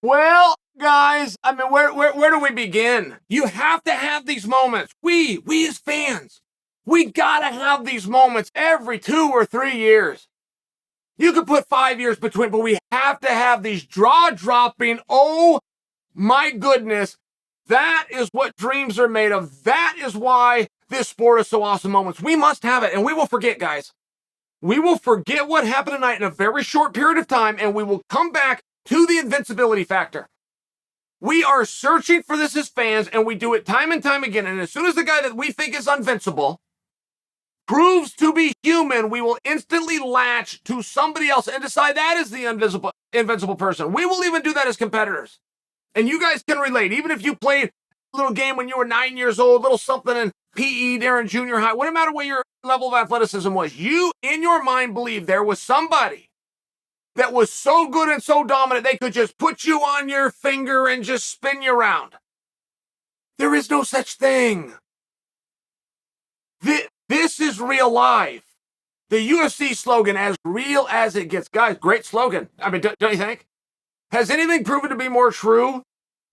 Well, guys, I mean, where do we begin? You have to have these moments. We as fans, we gotta have these moments every 2 or 3 years. You could put 5 years between, but we have to have these jaw-dropping, oh my goodness, that is what dreams are made of. That is why this sport is so awesome moments. We must have it, and we will forget, guys. We will forget what happened tonight in a very short period of time, and we will come back to the invincibility factor. We are searching for this as fans, and we do it time and time again. And as soon as the guy that we think is invincible proves to be human, we will instantly latch to somebody else and decide that is the invincible person. We will even do that as competitors. And you guys can relate. Even if you played a little game when you were 9 years old, little something in PE during junior high, wouldn't matter what your level of athleticism was, you, in your mind, believe there was somebody that was so good and so dominant they could just put you on your finger and just spin you around. There is no such thing. This is real life. The UFC slogan, as real as it gets. Guys, great slogan. I mean, don't you think? Has anything proven to be more true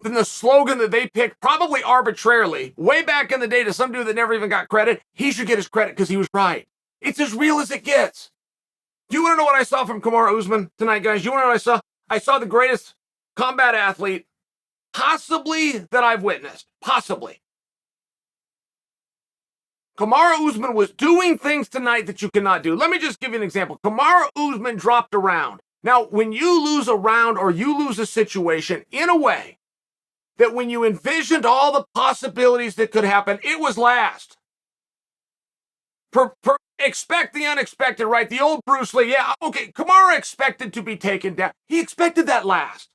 than the slogan that they picked, probably arbitrarily, way back in the day to some dude that never even got credit? He should get his credit because he was right. It's as real as it gets. Do you want to know what I saw from Kamaru Usman tonight, guys? You want to know what I saw? I saw the greatest combat athlete possibly that I've witnessed. Possibly. Kamaru Usman was doing things tonight that you cannot do. Let me just give you an example. Kamaru Usman dropped a round. Now, when you lose a round or you lose a situation in a way that when you envisioned all the possibilities that could happen, it was last. Expect the unexpected, right? The old Bruce Lee. Yeah, okay, Kamaru expected to be taken down. He expected that last.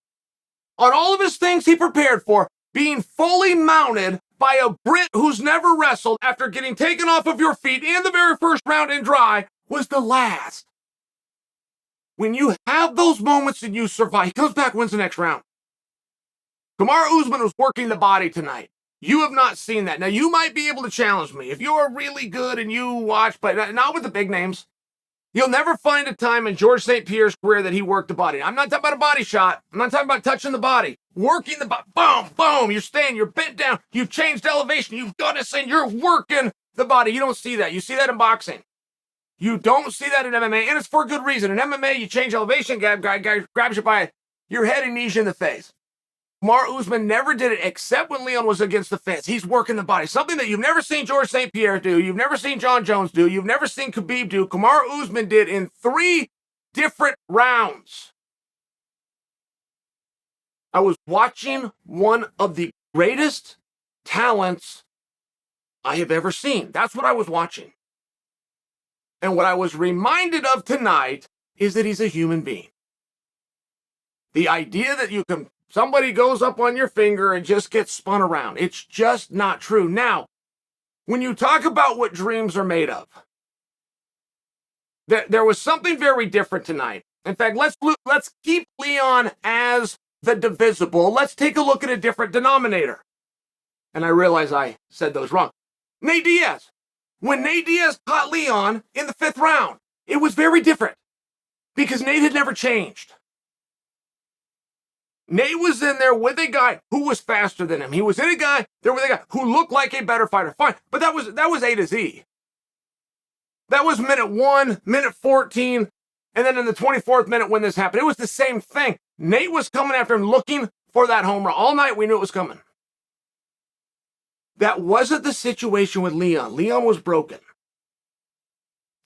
On all of his things he prepared for, being fully mounted by a Brit who's never wrestled after getting taken off of your feet in the very first round and dry was the last. When you have those moments and you survive, he comes back, wins the next round. Kamaru Usman was working the body tonight. You have not seen that. Now, you might be able to challenge me. If you're really good and you watch, but not with the big names, you'll never find a time in George St. Pierre's career that he worked the body. I'm not talking about a body shot. I'm not talking about touching the body. Working the body. Boom, boom. You're staying. You're bent down. You've changed elevation. You've done this and you're working the body. You don't see that. You see that in boxing. You don't see that in MMA, and it's for a good reason. In MMA, you change elevation, guy grabs you by your head and knees you in the face. Kamaru Usman never did it except when Leon was against the fence. He's working the body. Something that you've never seen George St. Pierre do. You've never seen Jon Jones do. You've never seen Khabib do. Kamaru Usman did in 3 different rounds. I was watching one of the greatest talents I have ever seen. That's what I was watching. And what I was reminded of tonight is that he's a human being. The idea that somebody goes up on your finger and just gets spun around, it's just not true. Now, when you talk about what dreams are made of, there was something very different tonight. In fact, let's keep Leon as the divisible. Let's take a look at a different denominator. And I realize I said those wrong. Nate Diaz. When Nate Diaz caught Leon in the 5th round, it was very different because Nate had never changed. Nate was in there with a guy who was faster than him. He was there with a guy who looked like a better fighter. Fine, but that was A to Z. That was minute 1, minute 14, and then in the 24th minute when this happened, it was the same thing. Nate was coming after him looking for that home run. All night we knew it was coming. That wasn't the situation with Leon. Leon was broken.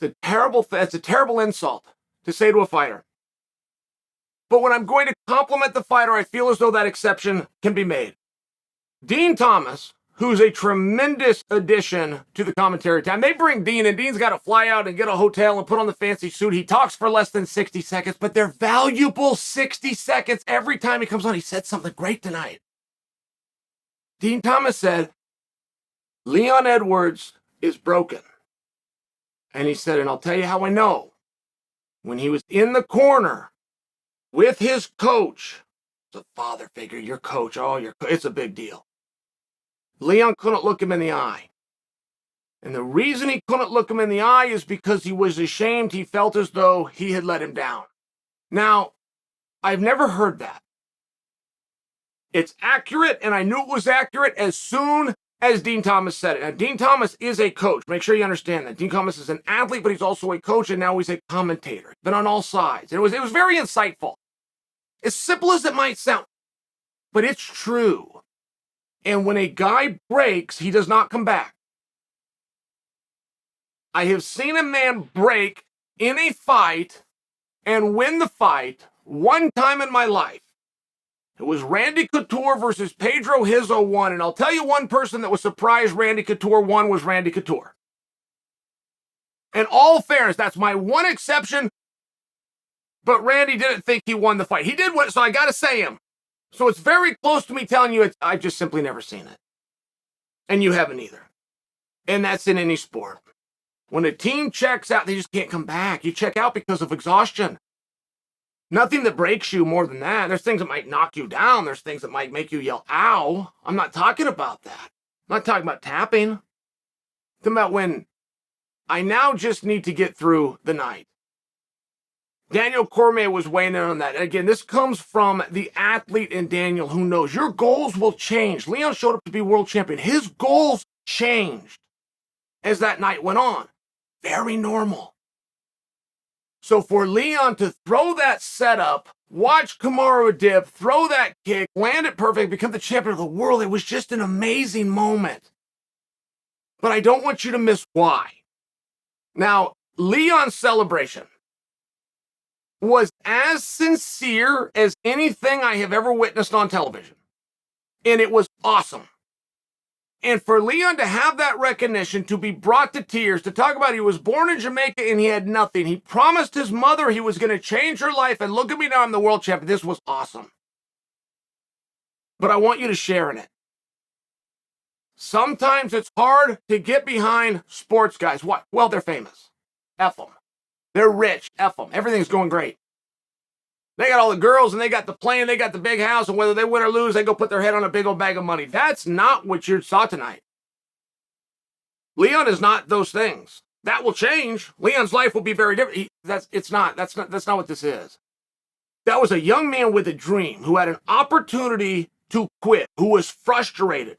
It's a terrible insult to say to a fighter. But when I'm going to compliment the fighter, I feel as though that exception can be made. Dean Thomas, who's a tremendous addition to the commentary time. They bring Dean, and Dean's got to fly out and get a hotel and put on the fancy suit. He talks for less than 60 seconds, but they're valuable 60 seconds every time he comes on. He said something great tonight. Dean Thomas said, Leon Edwards is broken. And he said, and I'll tell you how I know. When he was in the corner with his coach, it's a father figure, your coach, it's a big deal. Leon couldn't look him in the eye. And the reason he couldn't look him in the eye is because he was ashamed. He felt as though he had let him down. Now, I've never heard that. It's accurate, and I knew it was accurate as soon as Dean Thomas said it. Now, Dean Thomas is a coach. Make sure you understand that. Dean Thomas is an athlete, but he's also a coach, and now he's a commentator. He's been on all sides. It was very insightful. As simple as it might sound, but it's true. And when a guy breaks, he does not come back. I have seen a man break in a fight and win the fight one time in my life. It was Randy Couture versus Pedro Hizzo 1. And I'll tell you one person that was surprised Randy Couture won was Randy Couture. In all fairness, that's my one exception. But Randy didn't think he won the fight. He did win, so I got to say him. So it's very close to me telling you I've just simply never seen it. And you haven't either. And that's in any sport. When a team checks out, they just can't come back. You check out because of exhaustion. Nothing that breaks you more than that. There's things that might knock you down. There's things that might make you yell, ow. I'm not talking about that. I'm not talking about tapping. I'm talking about when I now just need to get through the night. Daniel Cormier was weighing in on that. And again, this comes from the athlete in Daniel who knows your goals will change. Leon showed up to be world champion. His goals changed as that night went on. Very normal. So for Leon to throw that setup, watch Kamaru dip, throw that kick, land it perfect, become the champion of the world, it was just an amazing moment. But I don't want you to miss why. Now, Leon's celebration was as sincere as anything I have ever witnessed on television. And it was awesome. And for Leon to have that recognition, to be brought to tears, to talk about he was born in Jamaica and he had nothing. He promised his mother he was going to change her life, and look at me now, I'm the world champion. This was awesome. But I want you to share in it. Sometimes it's hard to get behind sports guys. What? Well, they're famous. F them. They're rich. F them. Everything's going great. They got all the girls, and they got the plane, they got the big house, and whether they win or lose, they go put their head on a big old bag of money. That's not what you saw tonight. Leon is not those things. That will change. Leon's life will be very different. That's not what this is. That was a young man with a dream who had an opportunity to quit, who was frustrated.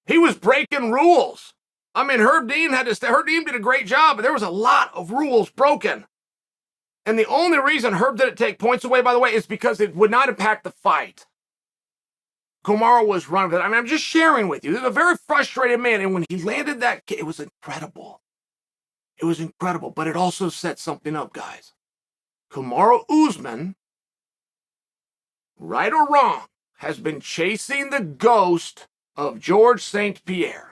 He was breaking rules. I mean, Herb Dean did a great job, but there was a lot of rules broken. And the only reason Herb didn't take points away, by the way, is because it would not impact the fight. Kamaru was running with it. I mean, I'm just sharing with you. This is a very frustrated man. And when he landed that kick, it was incredible. It was incredible. But it also set something up, guys. Kamaru Usman, right or wrong, has been chasing the ghost of George St. Pierre.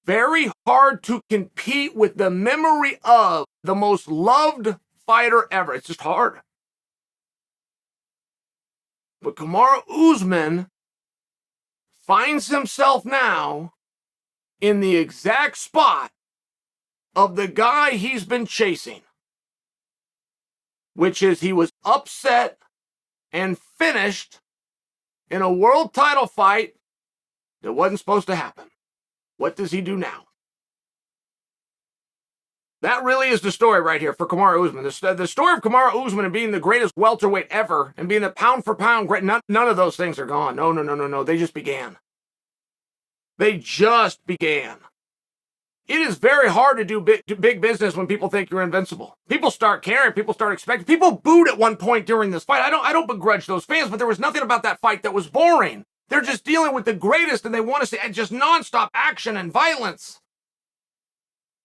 Very hard to compete with the memory of the most loved fighter ever. It's just hard. But Kamaru Usman finds himself now in the exact spot of the guy he's been chasing, which is he was upset and finished in a world title fight that wasn't supposed to happen. What does he do now? That really is the story right here for Kamaru Usman. The story of Kamaru Usman and being the greatest welterweight ever and being the pound-for-pound great, none of those things are gone. No. They just began. They just began. It is very hard to do big business when people think you're invincible. People start caring. People start expecting. People booed at one point during this fight. I don't begrudge those fans, but there was nothing about that fight that was boring. They're just dealing with the greatest, and they want to see just nonstop action and violence.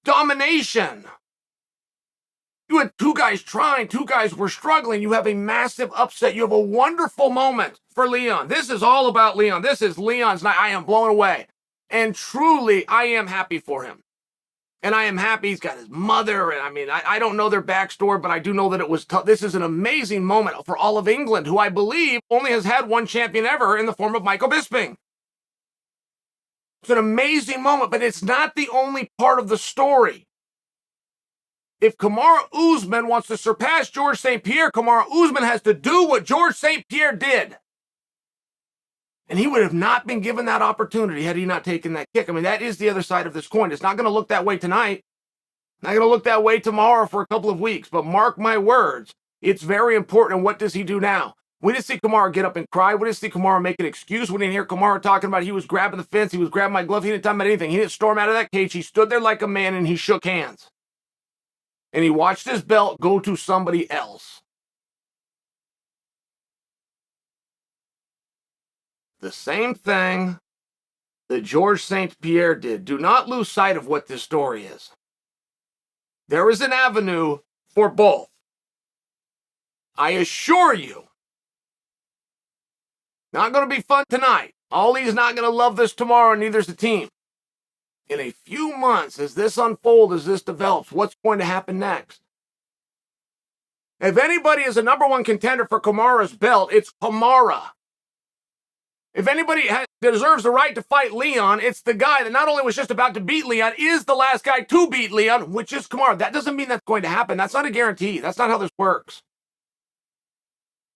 Domination. You had two guys trying, two guys were struggling. You have a massive upset. You have a wonderful moment for Leon. This is all about Leon. This is Leon's night. I am blown away. And truly, I am happy for him. And I am happy he's got his mother. And I mean, I don't know their backstory, but I do know that it was tough. This is an amazing moment for all of England, who I believe only has had one champion ever in the form of Michael Bisping. It's an amazing moment, but it's not the only part of the story. If Kamaru Usman wants to surpass George St. Pierre, Kamaru Usman has to do what George St. Pierre did. And he would have not been given that opportunity had he not taken that kick. I mean, that is the other side of this coin. It's not going to look that way tonight. Not going to look that way tomorrow for a couple of weeks. But mark my words, it's very important. And what does he do now? We didn't see Kamaru get up and cry. We didn't see Kamaru make an excuse. We didn't hear Kamaru talking about he was grabbing the fence, he was grabbing my glove. He didn't talk about anything. He didn't storm out of that cage. He stood there like a man and he shook hands. And he watched his belt go to somebody else. The same thing that Georges St-Pierre did. Do not lose sight of what this story is. There is an avenue for both. I assure you. Not going to be fun tonight. Ali's not going to love this tomorrow, and neither's the team. In a few months, as this unfolds, as this develops, what's going to happen next? If anybody is a #1 contender for Kamaru's belt, it's Kamaru. If anybody deserves the right to fight Leon, it's the guy that not only was just about to beat Leon, is the last guy to beat Leon, which is Kamaru. That doesn't mean that's going to happen. That's not a guarantee. That's not how this works.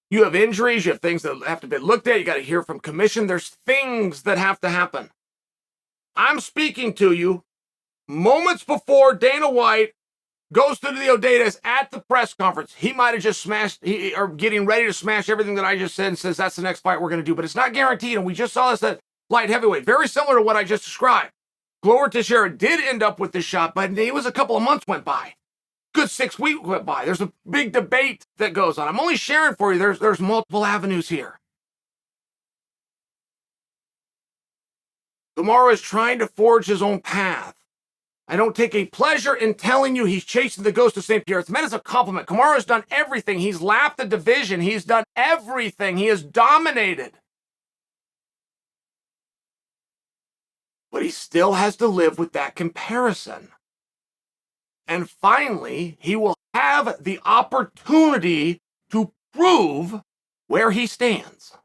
You have injuries, you have things that have to be looked at, you got to hear from commission. There's things that have to happen. I'm speaking to you moments before Dana White goes to the Odadas at the press conference. He might have just smashed, or getting ready to smash everything that I just said and says that's the next fight we're going to do. But it's not guaranteed, and we just saw this at light heavyweight. Very similar to what I just described. Glover Teixeira did end up with this shot, but it was a couple of months went by. Good 6 weeks went by. There's a big debate that goes on. I'm only sharing for you. There's multiple avenues here. Kamaru is trying to forge his own path. I don't take a pleasure in telling you he's chasing the ghost of St. Pierre. It's meant as a compliment. Kamaru has done everything. He's lapped the division. He's done everything. He has dominated. But he still has to live with that comparison. And finally, he will have the opportunity to prove where he stands.